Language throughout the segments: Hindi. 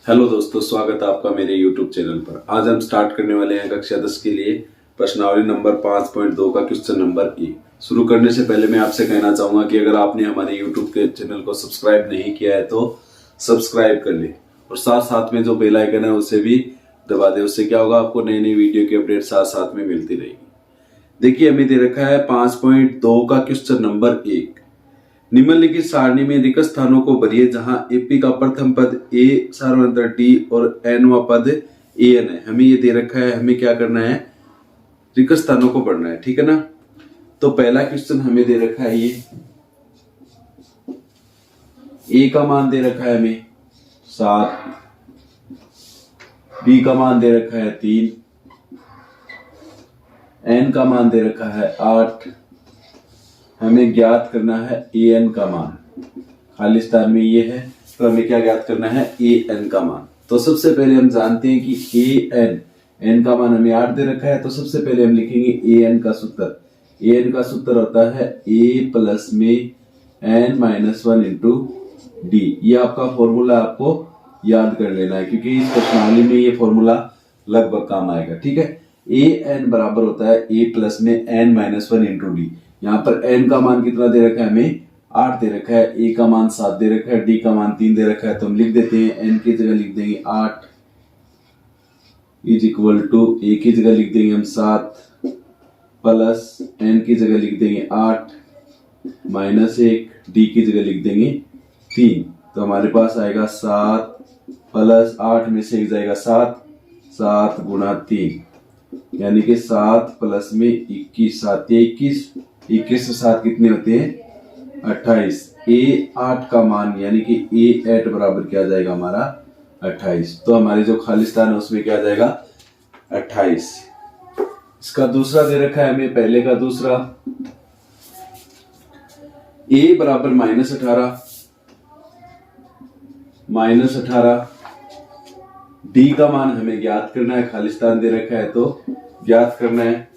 हेलो दोस्तों, स्वागत है आपका मेरे YouTube चैनल पर। आज हम स्टार्ट करने वाले हैं कक्षा 10 के लिए प्रश्नावली नंबर 5.2 का क्वेश्चन नंबर 1। शुरू करने से पहले मैं आपसे कहना चाहूंगा कि अगर आपने हमारे YouTube के चैनल को सब्सक्राइब नहीं किया है तो सब्सक्राइब कर ले और साथ साथ में जो बेल आइकन है उसे भी दबा दे। उससे क्या होगा, आपको नई नई वीडियो की अपडेट साथ साथ में मिलती रहेगी। देखिए, हमें दे रखा है 5.2 का क्वेश्चन नंबर 1। निम्नलिखित सारणी में रिक्त स्थानों को भरिए जहां एपी का प्रथम पद ए सार्वंतर डी और एनवा पद एन है। हमें ये दे रखा है, हमें क्या करना है, रिक्त स्थानों को भरना है, ठीक है ना। तो पहला क्वेश्चन हमें दे रखा है, ये ए का मान दे रखा है हमें 7, बी का मान दे रखा है 3, एन का मान दे रखा है 8। हमें ज्ञात करना है ए एन का मान। खाली स्थान में ये है तो हमें क्या ज्ञात करना है, ए एन का मान। तो सबसे पहले हम जानते हैं कि ए एन का मान हमें 8 दे रखा है। तो सबसे पहले हम लिखेंगे ए एन का सूत्र। ए एन का सूत्र होता है ए प्लस में एन माइनस 1 इंटू डी। ये आपका फॉर्मूला आपको याद कर लेना है क्योंकि इस प्रश्नावली में ये फॉर्मूला लगभग काम आएगा, ठीक है। ए एन बराबर होता है ए प्लस में एन माइनस 1 इंटू डी। यहाँ पर n का मान कितना दे रखा है, हमें 8 दे रखा है, a का मान 7 दे रखा है, d का मान 3 दे रखा है। तो हम लिख देते हैं n की जगह लिख देंगे 8 इज इक्वल टू a की जगह लिख देंगे हम 7 प्लस n की जगह लिख देंगे 8 माइनस 1, d की जगह लिख देंगे 3। तो हमारे पास आएगा 7 प्लस 8 में से एक जाएगा 7 गुणा 3 यानी कि 7 प्लस में 21, 7 21 से 7 कितने होते हैं 28। ए 8 का मान यानी कि ए 8 बराबर क्या जाएगा हमारा 28। तो हमारे जो खाली स्थान है उसमें क्या जाएगा 28। इसका दूसरा दे रखा है हमें, पहले का दूसरा ए बराबर -18 डी का मान हमें ज्ञात करना है। खाली स्थान दे रखा है तो ज्ञात करना है।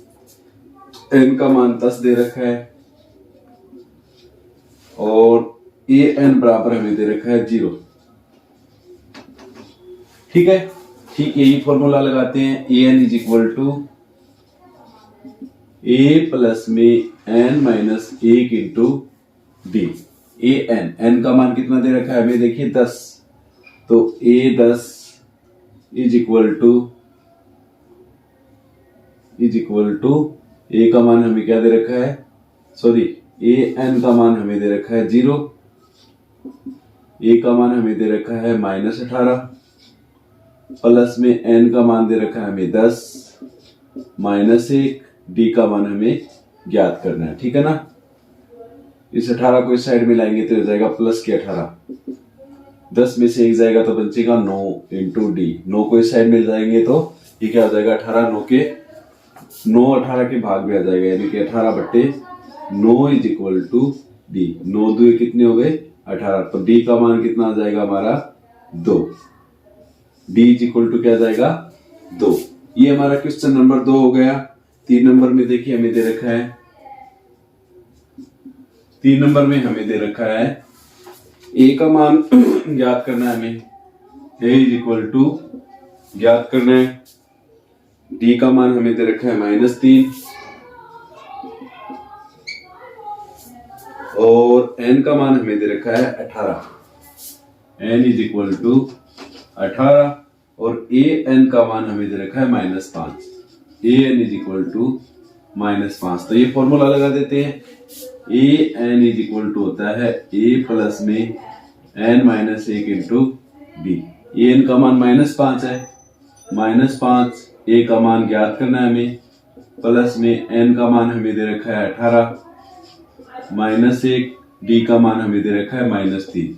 एन का मान 10 दे रखा है और ए एन बराबर हमें दे रखा है 0, ठीक है। ठीक यही फॉर्मूला लगाते हैं। A N is equal to A plus में N minus 1 into D. A N का मान कितना दे रखा है हमें, देखिए 10। तो ए 10 इज इक्वल टू ए का मान हमें क्या दे रखा है, सॉरी ए एन का मान हमें दे रखा है 0, ए का मान हमें दे रखा है -18 प्लस में एन का मान दे रखा है हमें 10 माइनस 1, डी का मान हमें ज्ञात करना है, ठीक है ना। इस 18 को इस साइड में लाएंगे तो हो जाएगा प्लस के 18, 10 में से एक जाएगा तो बचेगा 9 इंटू डी। 9 को इस साइड में जाएंगे तो ये क्या हो जाएगा 18, 9 18 के भाग में आ जाएगा यानी कि 18/9 इज इक्वल टू डी। 9 2 कितने हो गए 18। तो डी का मान कितना आ जाएगा हमारा 2। डी इज इक्वल टू क्या आ जाएगा 2। ये हमारा क्वेश्चन नंबर 2 हो गया। 3 नंबर में देखिए हमें दे रखा है, 3 नंबर में हमें दे रखा है ए का मान ज्ञात करना है हमें, ए इज इक्वल टू ज्ञात करना है। डी का मान हमें दे रखा है -3 और एन का मान हमें दे रखा है 18। एन इज इक्वल टू 18 और ए एन का मान हमें दे रखा है -5। ए एन इज इक्वल टू -5। तो ये फॉर्मूला लगा देते हैं। A N is equal to होता है ए प्लस में N minus 1 into D. A N का मान -5 है, -5 ए का मान ज्ञात करना है हमें, प्लस में एन का मान हमें दे रखा है 18 माइनस 1, डी का मान हमें दे रखा है -3।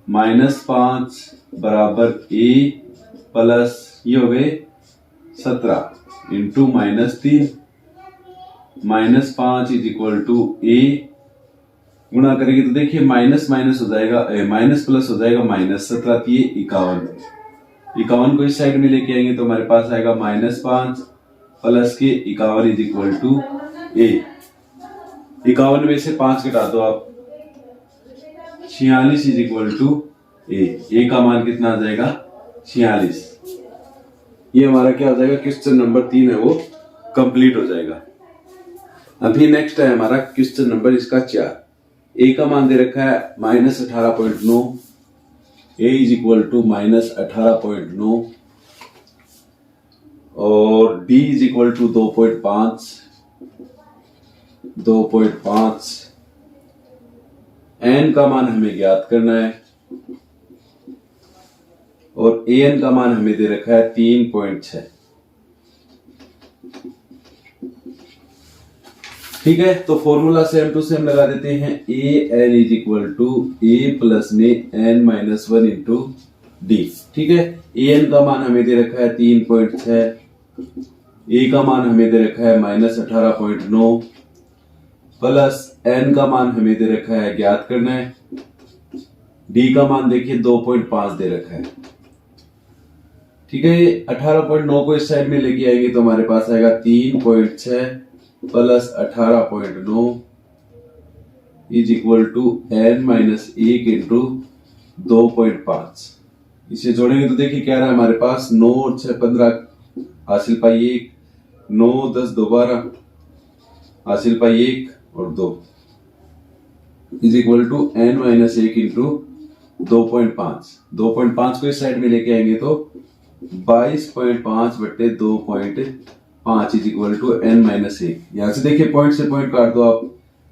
-5 बराबर ए प्लस ये हो गए 17 इंटू -3 -5 इज इक्वल टू ए गुणा करेंगे तो देखिए माइनस माइनस हो जाएगा, माइनस प्लस हो जाएगा -17, ये 51 को इस साइड में लेके आएंगे तो हमारे पास आएगा -5 प्लस के 51 इज इक्वल टू ए। 51 में से 5 घटा दो आप, 46 इज इक्वल टू ए का मान कितना आ जाएगा 46। ये हमारा क्या हो जाएगा, क्वेश्चन नंबर 3 है वो कंप्लीट हो जाएगा। अभी नेक्स्ट है हमारा क्वेश्चन नंबर इसका 4। ए का मान दे रखा है -18.9, ए इज इक्वल टू -18.9 और D is equal to 2.5। N का मान हमें ज्ञात करना है और ए एन का मान हमें दे रखा है 3.6। ठीक है, तो फॉर्मूला सेम टू सेम लगा देते हैं। A N is equal to A plus में एन माइनस 1 इंटू डी। ठीक है, ए एन का मान हमें दे रखा है 3.6, ए का मान हमें दे रखा है -18.9 प्लस एन का मान हमें दे रखा है ज्ञात करना है, डी का मान देखिए 2.5 दे रखा है। ठीक है, 18.9 को इस साइड में लेके आएंगे तो हमारे पास आएगा 3.6 plus 18.9 is equal to N minus 1 into 2.5। इसे जोड़ेंगे तो देखिए क्या रहा है हमारे पास, 9 और 6 15 हासिल पाई 1, 9 10 2 12 हासिल पाई 1 और 2 is equal to N minus 1 into 2.5। 2.5 को इस साइड में लेके आएंगे तो 22.5 बट्टे 2.5 is equal to N minus 1। यहां से देखिए पॉइंट से पॉइंट काट दो आप,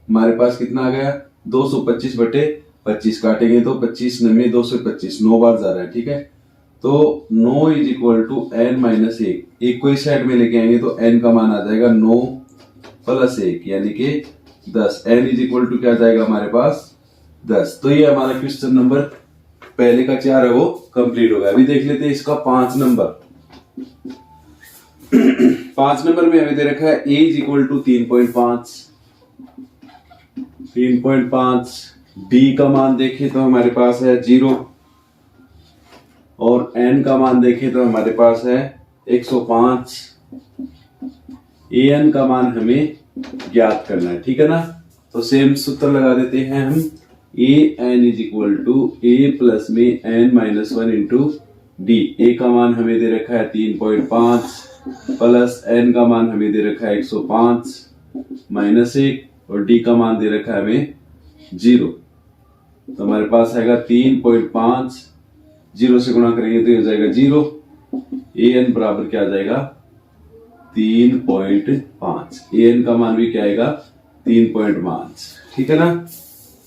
हमारे पास कितना आ गया 225 बट्टे 25, काटेंगे तो 25 9 225, 9 बार जा रहा है। ठीक है, तो 9 is equal to N minus 1। एक को इस साइड में लेके आएंगे तो एन का मान आ जाएगा 9 प्लस 1 यानी कि 10। एन इज इक्वल टू क्या आ जाएगा हमारे पास 10। तो ये हमारा क्वेश्चन नंबर पहले का 4 है वो कंप्लीट हो गया। अभी देख लेते हैं इसका 5 नंबर। 5 नंबर में हमें दे रखा है a is equal to 3.5, b का मान देखें तो हमारे पास है 0 और n का मान देखें तो हमारे पास है 105। an का मान हमें ज्ञात करना है। ठीक है ना, तो सेम सूत्र लगा देते हैं हम, A N is equal to A plus में N minus 1 into D. A का मान हमें दे रखा है 3.5 प्लस एन का मान हमें दे रखा है 105 माइनस 1 और डी का मान दे रखा है हमें 0। तो हमारे पास आएगा 3.5, 0 से गुणा करेंगे तो ये हो जाएगा 0। ए एन बराबर क्या आ जाएगा 3.5। ए एन का मान भी क्या आएगा 3.5। ठीक है ना,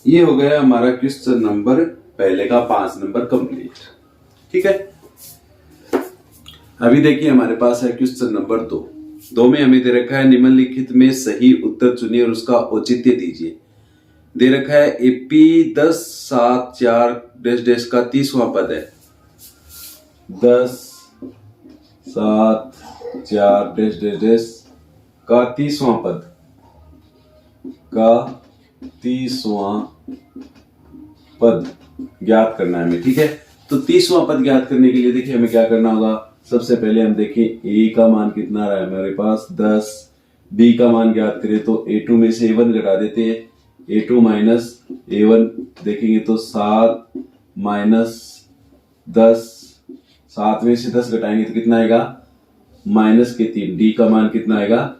ये हो गया हमारा क्वेश्चन नंबर पहले का 5 नंबर कंप्लीट। ठीक है, अभी देखिए हमारे पास है क्वेश्चन नंबर 2 में हमें दे रखा है निम्नलिखित में सही उत्तर चुनिए और उसका औचित्य दीजिए। दे रखा है एपी 10 7 4 डैश डैश का 30वां पद है। 10 7 4 डैश डैश डैश का 30वां पद का 30वां पद ज्ञात करना है हमें। ठीक है, तो 30वां पद ज्ञात करने के लिए देखिए हमें क्या करना होगा। सबसे पहले हम देखें a का मान कितना रहा है हमारे पास 10, b का मान ज्ञात करें तो a2 में से a1 घटा देते हैं, a2 माइनस a1 देखेंगे तो 7 माइनस 10, 7 में से 10 घटाएंगे तो कितना आएगा माइनस के 3। d का मान कितना आएगा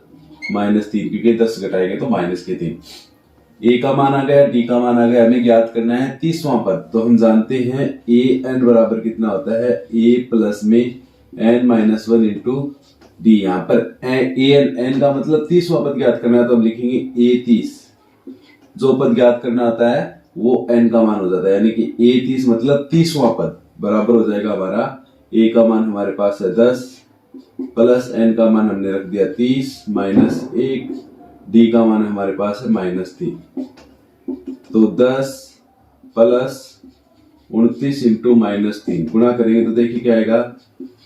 -3, क्योंकि 10 घटाएंगे तो -3। a का मान आ गया, d का मान आ गया, हमें ज्ञात करना है 30वां पद। तो हम जानते हैं a n बराबर कितना होता है a प्लस में n माइनस 1 इंटू डी। यहाँ पर n का मतलब 30वां पद ज्ञात करना है तो हम लिखेंगे a 30। जो पद ज्ञात करना होता है वो n का मान हो जाता है, यानी कि a 30 मतलब 30वां पद बराबर हो जाएगा हमारा a का मान हमारे पास है 10 प्लस n का मान हमने रख दिया 30 माइनस 1, d का मान हमारे पास है -3। तो 10 प्लस 29 इंटू -3 गुणा करेंगे तो देखिए क्या आएगा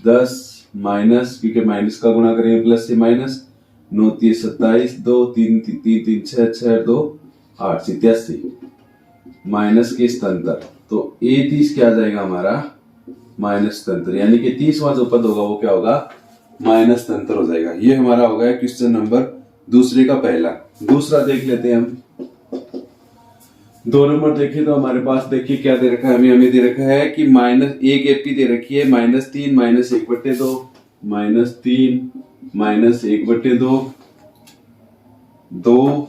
10 माइनस, क्योंकि माइनस का गुणा करेंगे प्लस से माइनस, 9 3 27, 2 3 3 3 6 6 2 8 87 माइनस के स्थानांतर। तो a 30 क्या आ जाएगा हमारा माइनस स्थानांतर, यानी कि 30वां जो पद होगा वो क्या होगा माइनस स्थानांतर हो जाएगा। ये हमारा हो गया क्वेश्चन नंबर दूसरे का पहला। दूसरा देख लेते हैं हम। 2 नंबर देखिए तो हमारे पास देखिए क्या दे रखा है, हमें दे रखा है कि -1 एपी दे रखी है, -3 -1/2 -3 -1/2 2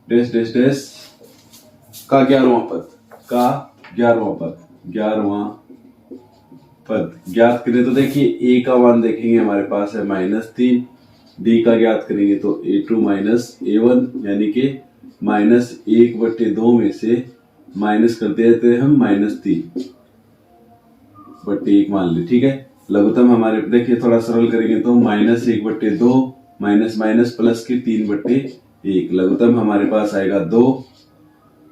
डैश डैश डैश का 11वां पद ज्ञात करें। तो देखिए ए का मान देखेंगे हमारे पास है -3, डी का ज्ञात करेंगे तो a2 -a1 यानी कि -1/2 में से माइनस कर देते हैं हम -3/1 मान ले, ठीक है। लघुत्तम हमारे देखिए थोड़ा सरल करेंगे तो -1/2 माइनस माइनस प्लस के 3/1, लघुत्तम हमारे पास आएगा 2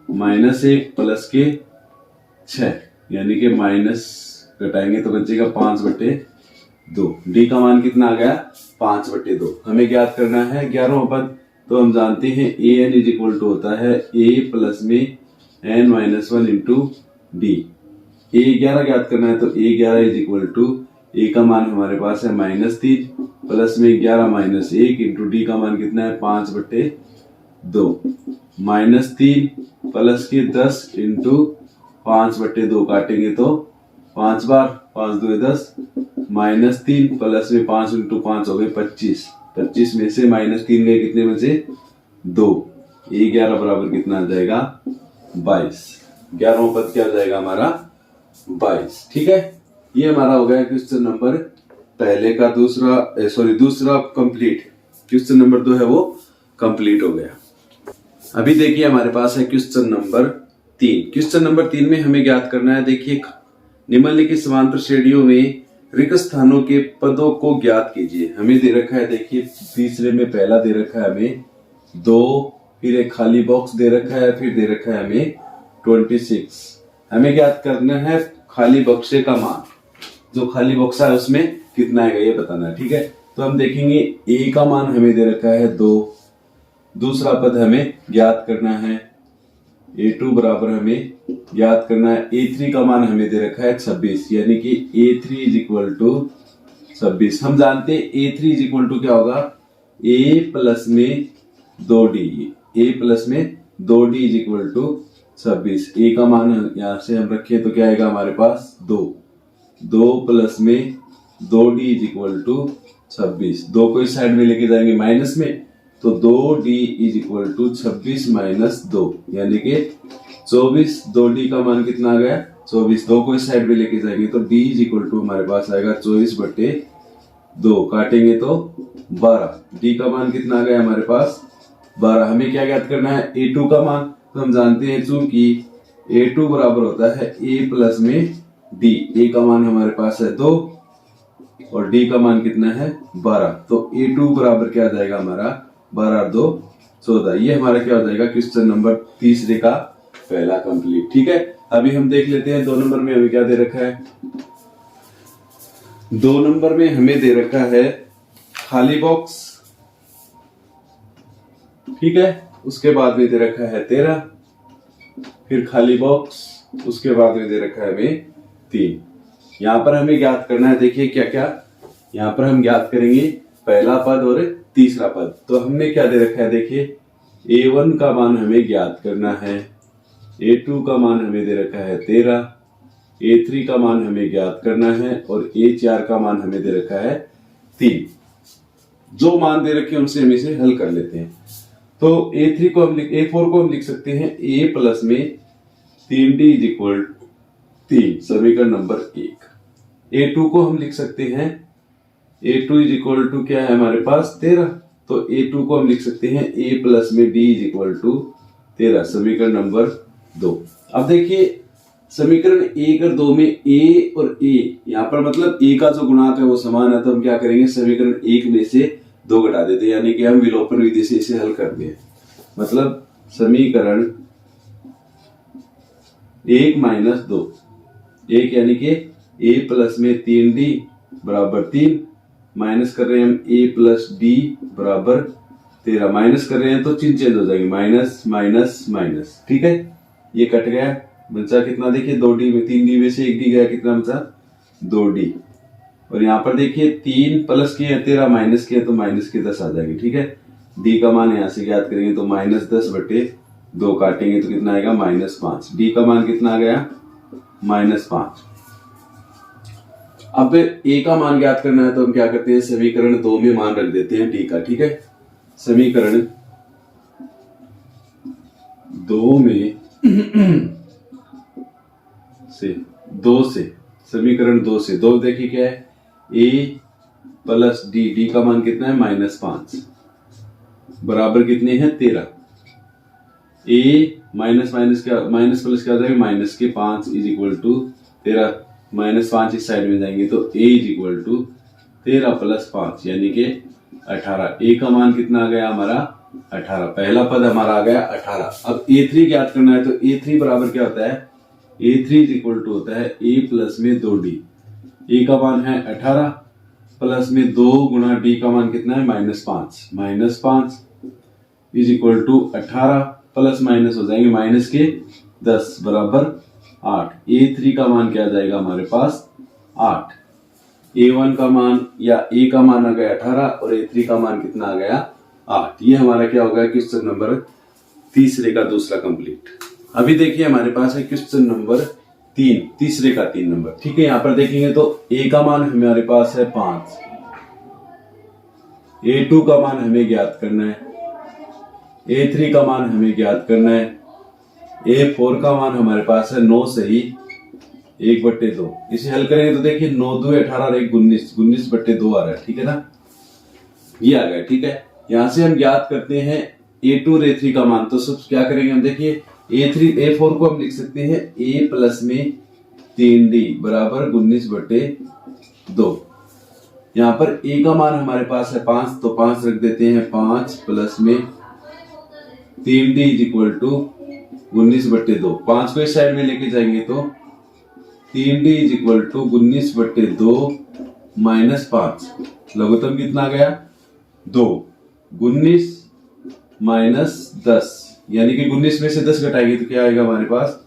-1 प्लस के 6 यानी कि माइनस घटाएंगे तो बचेगा 5/2। डी का मान कितना आ गया 5/2। हमें ज्ञात करना है 11वां पद। तो हम जानते हैं A N is equal to होता है ए प्लस में n-1 इंटू डी। ए 11 ज्ञात करना है तो ए 11 इज इक्वल टू ए का मान हमारे पास है -3 प्लस में 11 -1 इंटू डी का मान कितना है 5/2 -3 प्लस के 10 इंटू 5/2 काटेंगे तो 5 बार 5 2 10 -3 प्लस में 5 इंटू 5 हो गए 25 में से -3 गए कितने बचे 2। ए 11 बराबर कितना आ जाएगा 22। 11वां पद क्या हो जाएगा हमारा 22, ठीक है। ये हमारा हो गया क्वेश्चन नंबर पहले का दूसरा कंप्लीट। क्वेश्चन नंबर 2 है वो कंप्लीट हो गया। अभी देखिए हमारे पास है क्वेश्चन नंबर 3। क्वेश्चन नंबर 3 में हमें ज्ञात करना है, देखिए निम्नलिखित समांतर श्रेणियों में रिक्त स्थानों के पदों को ज्ञात कीजिए। हमें दे रखा है, देखिए तीसरे में पहला दे रखा है हमें 2, फिर एक खाली बॉक्स दे रखा है, फिर दे रखा है हमें 26। हमें ज्ञात करना है खाली बक्से का मान, जो खाली बक्सा है उसमें कितना है ये बताना है, ठीक है। तो हम देखेंगे ए का मान हमें दे रखा है 2, दूसरा पद हमें ज्ञात करना है a2 बराबर हमें ज्ञात करना है a3 का मान हमें दे रखा है 26 यानी कि a3 इज इक्वल टू 26। हम जानते हैं a3 इज इक्वल टू क्या होगा a प्लस में 2d, a प्लस में 2d is equal to 26। a का मान यहां से हम रखें तो क्या आएगा हमारे पास 2 प्लस में 2d इज इक्वल टू 26। 2 को इस साइड में लेके जाएंगे माइनस में तो 2d is equal to 26 minus 2 यानी कि 24। 2d का मान कितना आ गया 24। 2 को इस साइड में लेके जाएंगे तो d इज इक्वल टू हमारे पास आएगा 24/2, काटेंगे तो 12। d का मान कितना आ गया हमारे पास 12। हमें क्या ज्ञात करना है a2 का मान। तो हम जानते हैं चूंकि a2 बराबर होता है a प्लस में d। a का मान हमारे पास है 2 और d का मान कितना है 12। तो a2 बराबर क्या आ जाएगा हमारा 12 2 14। ये हमारा क्या हो जाएगा क्वेश्चन नंबर तीसरे का पहला कंप्लीट, ठीक है। अभी हम देख लेते हैं 2 नंबर में हमें क्या दे रखा है। 2 नंबर में हमें दे रखा है खाली बॉक्स, ठीक है। उसके बाद में दे रखा है 13, फिर खाली बॉक्स, उसके बाद में दे रखा है हमें 3। यहां पर हमें ज्ञात करना है, देखिए क्या क्या यहां पर हम ज्ञात करेंगे पहला पद और तीसरा पद। तो हमने क्या दे रखा है, देखिए a1 का मान हमें ज्ञात करना है, a2 का मान हमें दे रखा है 13, a3 का मान हमें ज्ञात करना है और a4 का मान हमें दे रखा है 3। जो मान दे रखे हैं उनसे हम इसे हल कर लेते हैं। तो a4 को हम लिख सकते हैं a प्लस में 3d इज इक्वल 3, समीकरण नंबर 1। a2 को हम लिख सकते हैं a2 इज इक्वल टू क्या है हमारे पास 13। तो a2 को हम लिख सकते हैं a प्लस में d इज इक्वल टू 13, समीकरण नंबर 2। अब देखिए समीकरण 1 और 2 में a और a यहाँ पर मतलब a का जो गुणांक है वो समान है, तो हम क्या करेंगे समीकरण 1 में से 2 घटा देते हैं, यानी कि हम विलोपन विधि से इसे हल करते हैं। मतलब समीकरण 1 माइनस 2, 1 यानी कि a प्लस में 3d बराबर 3, माइनस कर रहे हैं हम a प्लस d बराबर 13, माइनस कर रहे हैं तो चिन्ह चेंज हो जाएगी, माइनस माइनस माइनस, ठीक है। ये कट गया, बचा कितना देखिए 2d में 3d में से 1d गया, कितना बचा 2d। और यहाँ पर देखिए 3 प्लस किए 13 माइनस किए तो माइनस के 10 आ जाएगी, ठीक है। d का मान यहाँ से ज्ञात करेंगे तो -10/13 2 काटेंगे तो कितना आएगा -5। डी का मान कितना आ गया -5। अब ए का मान ज्ञात करना है तो हम क्या करते हैं, समीकरण 2 में मान रख देते हैं डी का। ठीक है, समीकरण 2 में समीकरण 2 से 2 देखिए क्या है, ए प्लस डी, डी का मान कितना है -5 बराबर कितने हैं 13। ए माइनस प्लस क्या हो जाएगा माइनस के 5 इज इक्वल टू 13, -5 इस साइड में जाएंगे तो ए इज इक्वल टू 13 + 5 यानी कि 18। ए का मान कितना आ गया हमारा 18, पहला पद हमारा आ गया 18। अब A3 ज्ञात करना है तो A3 बराबर क्या होता है, A3 इज इक्वल टू होता है A प्लस में 2D। ए का मान है 18 प्लस में 2 गुना डी का मान कितना है -5 is equal to 18 plus minus हो जाएंगे माइनस के 10 बराबर 8। A3 का मान क्या आ जाएगा हमारे पास 8। A1 का मान या ए का मान आ गया 18 और A3 का मान कितना आ गया 8। ये हमारा क्या होगा क्वेश्चन नंबर तीसरे का दूसरा कंप्लीट। अभी देखिए हमारे पास है क्वेश्चन नंबर 3, तीसरे का 3 नंबर। ठीक है, यहां पर देखेंगे तो ए का मान हमारे पास है 5, A2 का मान हमें ज्ञात करना है, A3 का मान हमें ज्ञात करना है, A4 का मान हमारे पास है 9 सही 1/2। इसे हल करेंगे तो देखिए 9 2 18 और 1 19, 19/2 आ रहा है। ठीक है ना, ये आ गया। ठीक है, यहां से हम ज्ञात करते हैं A2 और A3 का मान। तो सब क्या करेंगे हम, देखिए A4 को हम लिख सकते हैं A प्लस में 3D बराबर 19/2। यहाँ पर A का मान हमारे पास है 5 तो 5 रख देते हैं, 5 प्लस में 3D इज इक्वल टू 19/2। 5 को इस साइड में लेके जाएंगे तो 3D is equal to 19/2 minus 5, लघुत्तम कितना आ गया 2, 19 माइनस 10 यानी कि 19 में से 10 घटाएंगे तो क्या आएगा हमारे पास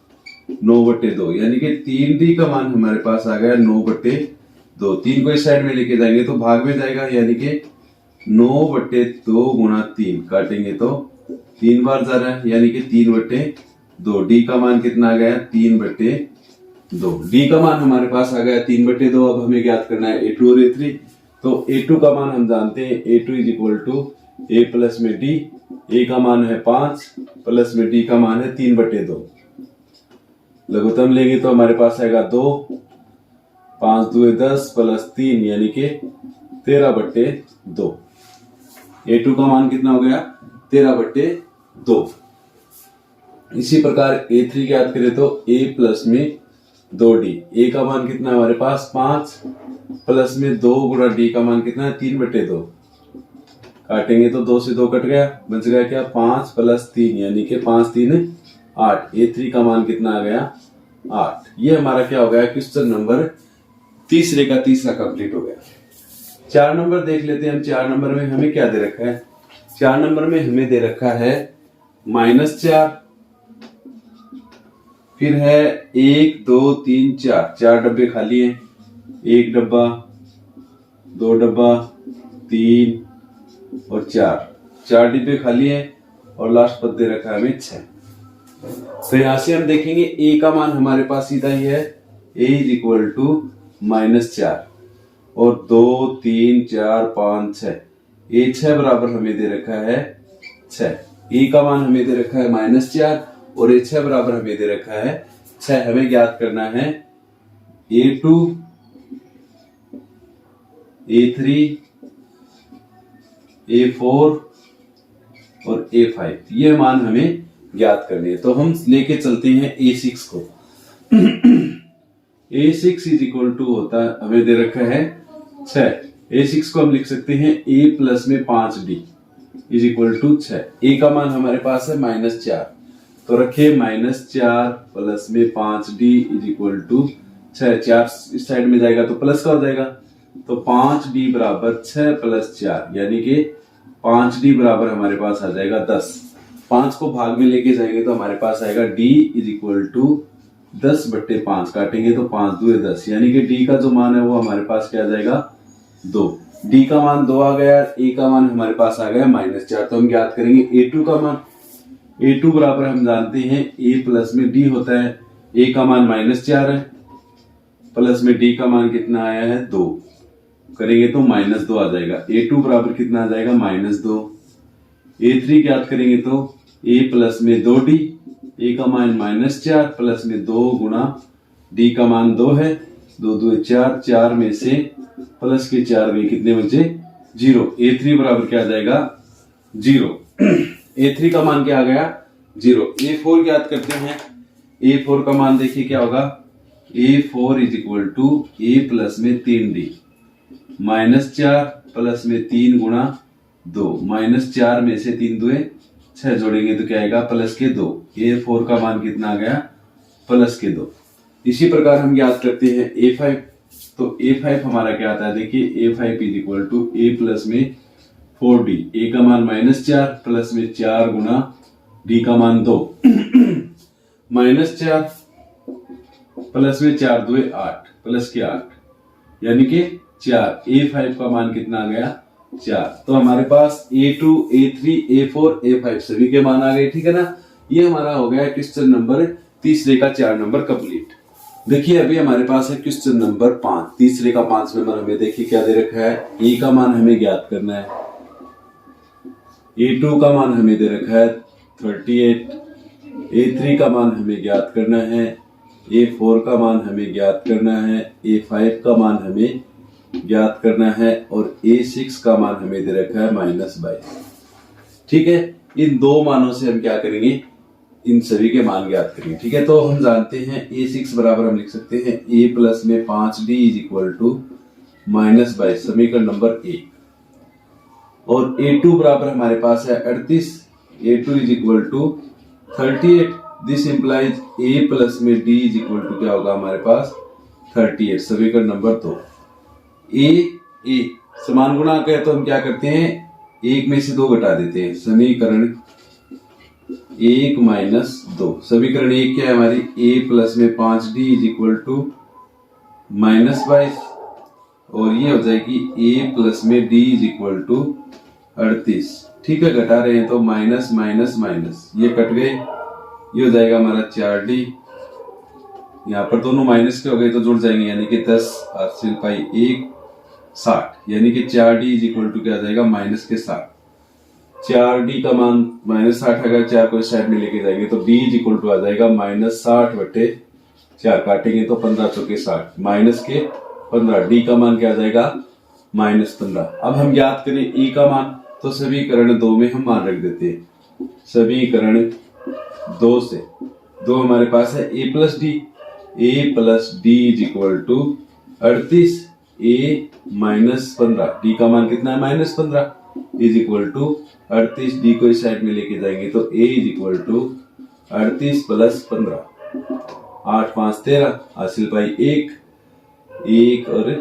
9/2 यानी कि 3D का मान हमारे पास आ गया 9/2। 3 को इस साइड में लेके जाएंगे तो भाग में जाएगा यानी कि 9/2 गुणा 3 काटेंगे तो 3 बार जा रहा है यानी कि 3/2। डी का मान कितना आ गया 3/2। डी का मान हमारे पास आ गया 3/2। अब हमें ज्ञात करना है A2 और A3। तो A2 का मान हम जानते हैं, A2 is equal to A plus में D। A का मान है 5 प्लस में D का मान है 3/2। लघुत्तम लेंगे तो हमारे पास आएगा 2, 5 2 10 प्लस 3 यानी कि 13/2। A2 का मान कितना हो गया 13/2। इसी प्रकार A3 ज्ञात करें तो A प्लस में 2D। A का मान कितना है हमारे पास 5 प्लस में 2 गुणा D का मान कितना है 3/2। काटेंगे तो 2 से 2 कट गया, बच गया क्या 5 प्लस 3 यानी कि 5 3 8। A3 का मान कितना आ गया 8। ये हमारा क्या हो गया क्वेश्चन नंबर तीसरे का तीसरा कंप्लीट हो गया। 4 नंबर देख लेते हैं हम। 4 नंबर में हमें क्या दे रखा है, 4 नंबर में हमें दे रखा है -4, फिर है 1 2 3 4, 4 डब्बे खाली हैं, 1 डब्बा 2 डब्बा 3 और 4 डिब्बे खाली हैं और लास्ट पद दे रखा है हमें 6। तो यहां से हम देखेंगे A का मान हमारे पास सीधा ही है A इज इक्वल टू -4 और 2 3 4 5 6। A 6 बराबर हमें दे रखा है 6। A का मान हमें दे रखा है -4 और A 6 बराबर हमें दे रखा है 6। हमें ज्ञात करना है A2 A3 A4 और A5, ये मान हमें ज्ञात करने हैं। तो हम लेके चलते हैं A6 को। A6 इज इक्वल टू होता है, हमें दे रखा है 6। A6 को हम लिख सकते हैं A प्लस में 5D is equal to 6। A का मान हमारे पास है -4 तो रखिए -4 प्लस में 5D इज इक्वल टू 6। 4 इस साइड में जाएगा तो प्लस का हो जाएगा तो 5D बराबर 6 प्लस 4 यानी कि 5D बराबर हमारे पास आ जाएगा 10। 5 को भाग में लेके जाएंगे तो हमारे पास आएगा D इज इक्वल टू 10/5। काटेंगे तो 5 2 10 यानी कि D का जो मान है वो हमारे पास क्या आ जाएगा 2। D का मान 2 आ गया, A का मान हमारे पास आ गया -4। तो हम ज्ञात करेंगे A2 का मान। A2 बराबर हम जानते हैं A प्लस में D होता है। A का मान -4 है, प्लस में D का मान कितना आया है 2, करेंगे तो -2 आ जाएगा। A2 बराबर कितना आ जाएगा -2। A3 ज्ञात करेंगे तो A प्लस में 2D, A का मान -4 प्लस में 2 गुणा D का मान 2 है, 2 2 4, 4 में से प्लस के 4 में कितने बचे 0। A3 बराबर क्या आ जाएगा 0। A3 का मान क्या आ गया 0। A4 ज्ञात करते हैं। A4 का मान देखिए क्या होगा, A4 is equal to A plus में 3D -4 प्लस में 3 गुणा 2, -4 में से 3 2 6 जोड़ेंगे तो क्या आएगा प्लस के 2। A4 का मान कितना आ गया प्लस के 2। इसी प्रकार हम याद करते हैं A5। तो A5 हमारा क्या आता है देखिए, A5 is equal to A plus में 4D, A का मान -4 प्लस में 4 गुणा D का मान 2, -4 प्लस में 4 2 8 प्लस के 8 यानी कि 4। A5 का मान कितना आ गया 4। तो हमारे पास A2, A3, A4, A5 सभी के मान आ गए, ठीक है ना। ये हमारा हो गया क्वेश्चन नंबर तीसरे का 4 नंबर कंप्लीट। देखिए अभी हमारे पास है क्वेश्चन नंबर 5, तीसरे का 5 नंबर। हमें देखिए क्या दे रखा है, A का मान हमें ज्ञात करना है, A2 का मान हमें दे रखा है 38, A3 का मान हमें ज्ञात करना है, A4 का मान हमें ज्ञात करना है, A5 का मान हमें ज्ञात करना है और A6 का मान हमें दे रखा है -22। ठीक है, इन दो मानों से हम क्या करेंगे, इन सभी के मान ज्ञात करेंगे। ठीक है, तो हम जानते हैं A6 बराबर हम लिख सकते हैं A प्लस में 5D इज इक्वल टू -22, समीकरण नंबर 1। और A2 बराबर हमारे पास है 38, A2 is equal to 38। This implies A plus में D इज इक्वल टू क्या होगा हमारे पास 38, समीकरण नंबर 2। A समान गुणांक है तो हम क्या करते हैं, एक में से 2 घटा देते हैं, समीकरण 1 - 2। समीकरण 1 क्या है हमारी, A प्लस में 5D इज इक्वल टू -22 और ये हो जाएगी A प्लस में D इज इक्वल टू 38। ठीक है, घटा रहे हैं तो माइनस माइनस माइनस ये कट गए, ये हो जाएगा हमारा 4D। यहाँ पर दोनों माइनस के हो गए तो जुड़ जाएंगे, यानी कि 10 हासिल पाई 1 60, यानी कि 4D इज इक्वल टू क्या आ जाएगा माइनस के 60। 4D का मान -60 अगर 4 को इस साइड में लेके जाएंगे तो D इज इक्वल टू आ जाएगा -60/4, काटेंगे तो 15 चौके 60, माइनस के 15, D का मान क्या आ जाएगा -15। अब हम ज्ञात करें E का मान, तो समीकरण 2 में हम मान रख देते हैं। समीकरण 2 से 2 हमारे पास है A plus D is equal to 38, A -15, D का मान कितना है -15 इज इक्वल टू 38, D को इस साइड में लेके जाएंगे तो A इज इक्वल टू 38 + 15, 8 5 13, हासिल पाई 1 और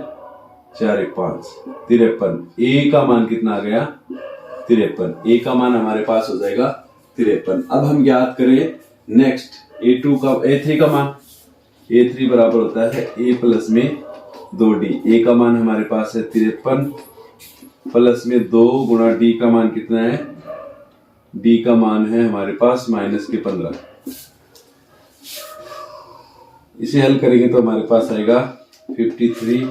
4 1 5, 53। A का मान कितना आ गया 53, A का मान हमारे पास हो जाएगा 53। अब हम ज्ञात करें नेक्स्ट A3 का मान। A3 बराबर होता है A प्लस में 2D, A का मान हमारे पास है 53 प्लस में 2 गुणा D का मान कितना है, D का मान है हमारे पास -15। इसे हल करेंगे तो हमारे पास आएगा 53,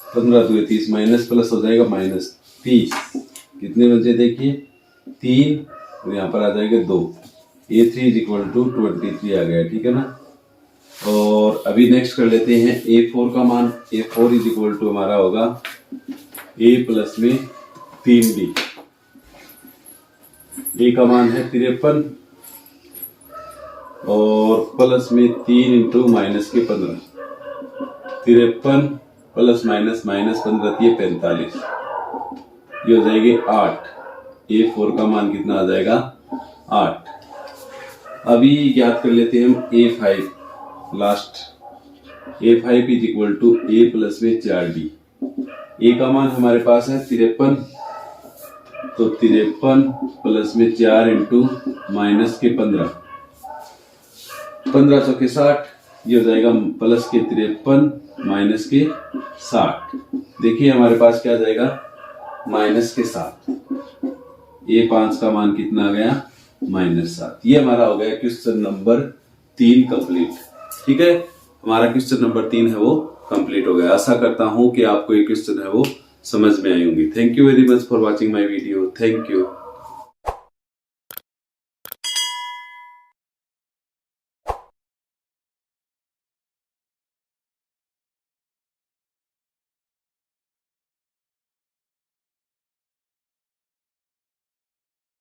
15 2 30, माइनस प्लस हो जाएगा -30, कितने बचे देखिए 3 और यहाँ पर आ जाएगा 2। A3 इज इक्वल टू 23 आ गया, ठीक है ना। और अभी नेक्स्ट कर लेते हैं A4 का मान। A4 इज इक्वल टू हमारा होगा A प्लस में 3D, A का मान है 53 और प्लस में 3 इंटू माइनस के 15, 53 प्लस माइनस -15 ये 45, ये हो जाएगी 8। A4 का मान कितना आ जाएगा 8। अभी ज्ञात कर लेते हैं हम A5 last. A5 is equal to A plus में 4D, A का मान हमारे पास है 53, तो 53 प्लस में 4 इंटू माइनस के 15, 15 चौके 60, ये हो जाएगा प्लस के 53 माइनस के 60। देखिए हमारे पास क्या आ जाएगा -के 7। A5 का मान कितना आ गया -7। ये हमारा हो गया क्वेश्चन नंबर 3 कंप्लीट। ठीक है, हमारा क्वेश्चन नंबर 3 है वो कंप्लीट हो गया। आशा करता हूं कि आपको ये क्वेश्चन है वो समझ में आई होंगी। Thank you very much for watching my video. Thank you.